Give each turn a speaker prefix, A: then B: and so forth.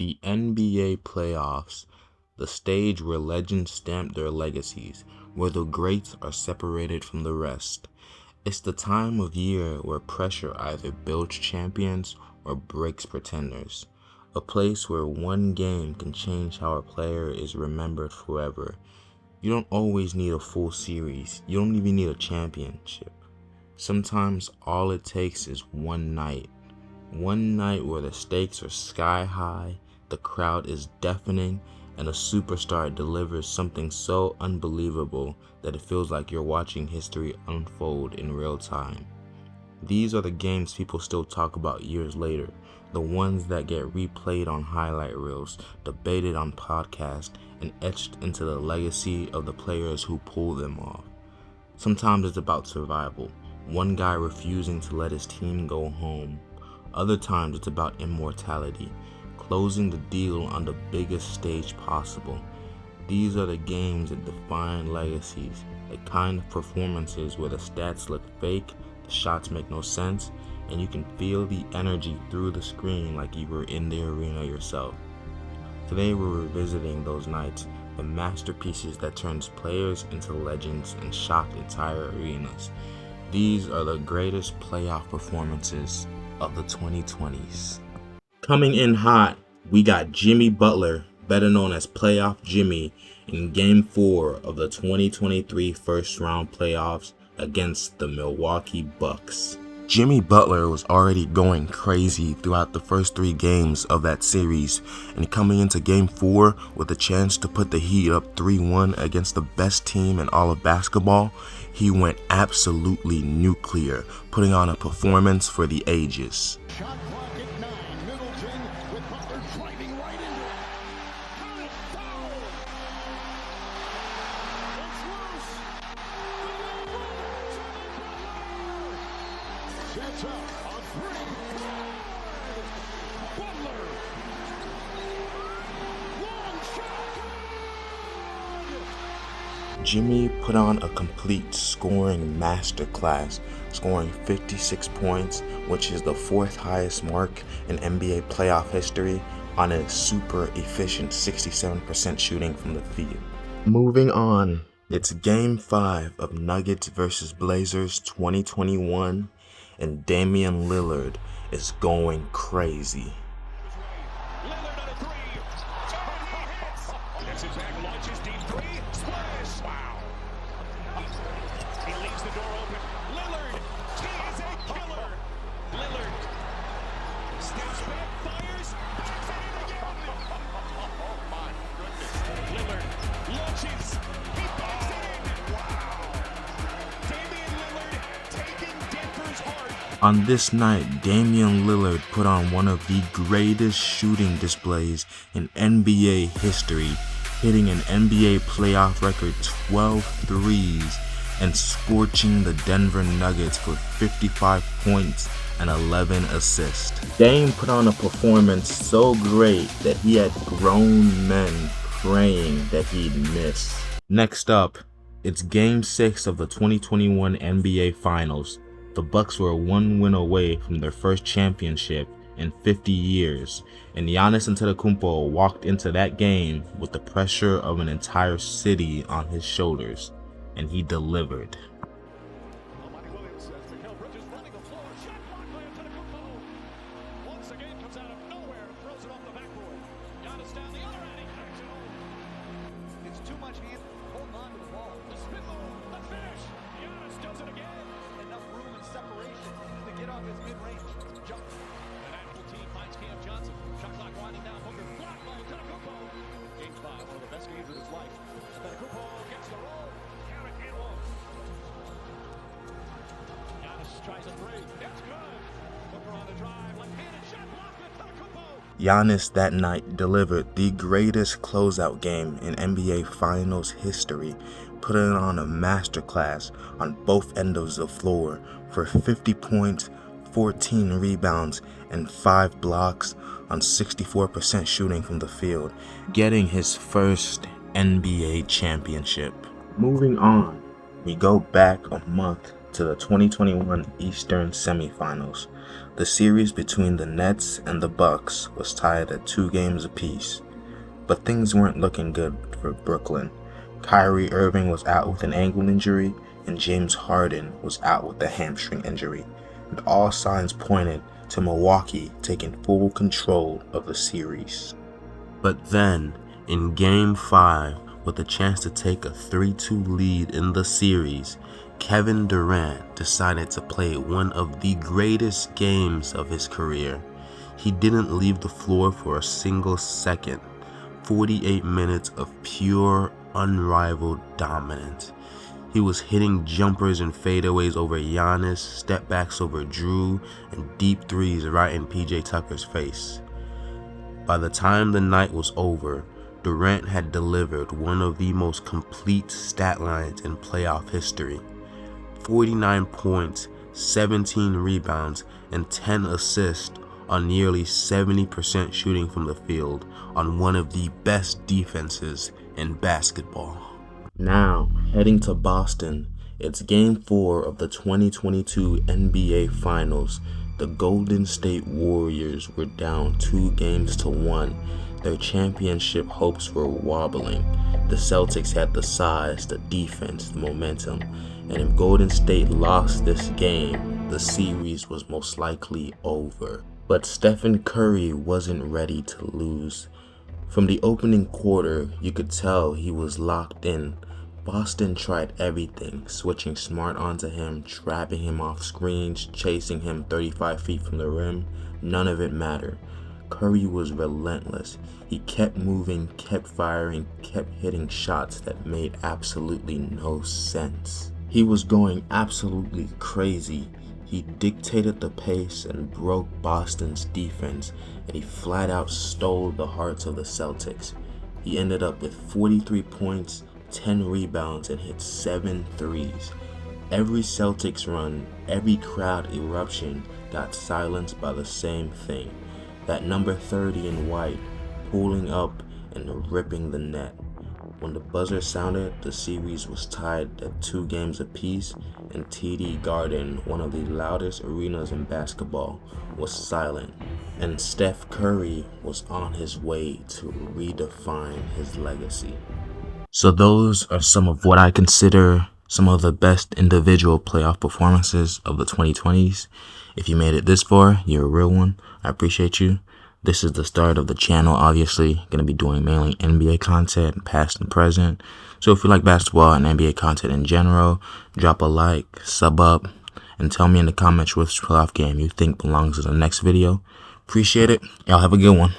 A: The NBA playoffs, the stage where legends stamp their legacies, where the greats are separated from the rest. It's the time of year where pressure either builds champions or breaks pretenders. A place where one game can change how a player is remembered forever. You don't always need a full series. You don't even need a championship. Sometimes all it takes is one night. One night where the stakes are sky high, the crowd is deafening, and a superstar delivers something so unbelievable that it feels like you're watching history unfold in real time. These are the games people still talk about years later, the ones that get replayed on highlight reels, debated on podcasts, and etched into the legacy of the players who pulled them off. Sometimes it's about survival, one guy refusing to let his team go home. Other times it's about immortality, closing the deal on the biggest stage possible. These are the games that define legacies, the kind of performances where the stats look fake, the shots make no sense, and you can feel the energy through the screen like you were in the arena yourself. Today we're revisiting those nights, the masterpieces that turns players into legends and shocked entire arenas. These are the greatest playoff performances of the 2020s. Coming in hot, we got Jimmy Butler, better known as Playoff Jimmy, in Game 4 of the 2023 first-round playoffs against the Milwaukee Bucks. Jimmy Butler was already going crazy throughout the first 3 games of that series, and coming into Game 4 with a chance to put the Heat up 3-1 against the best team in all of basketball, he went absolutely nuclear, putting on a performance for the ages.
B: Shot clock at 9. Middleton with Butler driving right into it. Got it, foul! It's loose. Sets up a 3. Butler. Long shot.
A: Jimmy put on a complete scoring masterclass, scoring 56 points, which is the 4th highest mark in NBA playoff history, on a super efficient 67% shooting from the field. Moving on, it's Game 5 of Nuggets vs. Blazers 2021, and Damian Lillard is going crazy.
B: Lillard on a 3. This is Zach launches deep 3. Splash. Wow. He leaves the door open. Lillard. He is a killer. Lillard steps back, fires. Puts it in again. Oh my goodness. Lillard launches. He banks it in. Wow. Damian Lillard taking Denver's heart.
A: On this night, Damian Lillard put on one of the greatest shooting displays in NBA history, hitting an NBA playoff record 12 threes and scorching the Denver Nuggets for 55 points and 11 assists. Dame put on a performance so great that he had grown men praying that he'd miss. Next up, it's Game 6 of the 2021 NBA Finals. The Bucks were 1 win away from their first championship in 50 years, and Giannis Antetokounmpo walked into that game with the pressure of an entire city on his shoulders, and he delivered.
B: Monty Williams says Mikal Bridges running the floor. Shot blocked by Antetokounmpo. Once again comes out of nowhere and throws it off the backboard. Giannis down the other end. He cracks it home. It's too much hand holding on to the ball. The spin move. The finish. Giannis does it again. Enough room and separation to get off his mid-range jumper. The national team finds Cam Johnson. Shot clock winding down. Hooker blocked by Antetokounmpo. Game 5, one of the best games of his life. Antetokounmpo gets the roll. Count it, it won't. Giannis tries a 3. It's good. Hooker on the drive. Left-handed shot blocked. Antetokounmpo.
A: Giannis that night delivered the greatest closeout game in NBA Finals history, putting on a masterclass on both ends of the floor for 50 points, 14 rebounds, and 5 blocks on 64% shooting from the field, getting his first NBA championship. Moving on, we go back a month to the 2021 Eastern Semifinals. The series between the Nets and the Bucks was tied at 2 games apiece. But things weren't looking good for Brooklyn. Kyrie Irving was out with an ankle injury, and James Harden was out with a hamstring injury, and all signs pointed to Milwaukee taking full control of the series.
C: But then, in Game 5, with a chance to take a 3-2 lead in the series, Kevin Durant decided to play one of the greatest games of his career. He didn't leave the floor for a single second. 48 minutes of pure, unrivaled dominance. He was hitting jumpers and fadeaways over Giannis, step backs over Drew, and deep threes right in PJ Tucker's face. By the time the night was over, Durant had delivered one of the most complete stat lines in playoff history. 49 points, 17 rebounds, and 10 assists on nearly 70% shooting from the field on one of the best defenses in basketball.
A: Now, heading to Boston, it's Game 4 of the 2022 NBA Finals. The Golden State Warriors were down 2 games to 1. Their championship hopes were wobbling. The Celtics had the size, the defense, the momentum, and if Golden State lost this game, the series was most likely over. But Stephen Curry wasn't ready to lose. From the opening quarter, you could tell he was locked in. Boston tried everything, switching Smart onto him, trapping him off screens, chasing him 35 feet from the rim. None of it mattered. Curry was relentless. He kept moving, kept firing, kept hitting shots that made absolutely no sense. He was going absolutely crazy. He dictated the pace and broke Boston's defense, and he flat out stole the hearts of the Celtics. He ended up with 43 points, 10 rebounds, and hit 7 threes. Every Celtics run, every crowd eruption got silenced by the same thing. That number 30 in white pulling up and ripping the net. When the buzzer sounded, the series was tied at 2 games apiece, and TD Garden, one of the loudest arenas in basketball, was silent. And Steph Curry was on his way to redefine his legacy. So those are some of what I consider some of the best individual playoff performances of the 2020s. If you made it this far, you're a real one. I appreciate you. This is the start of the channel, obviously. Going to be doing mainly NBA content, past and present. So if you like basketball and NBA content in general, drop a like, sub up, and tell me in the comments which playoff game you think belongs in the next video. Appreciate it. Y'all have a good one.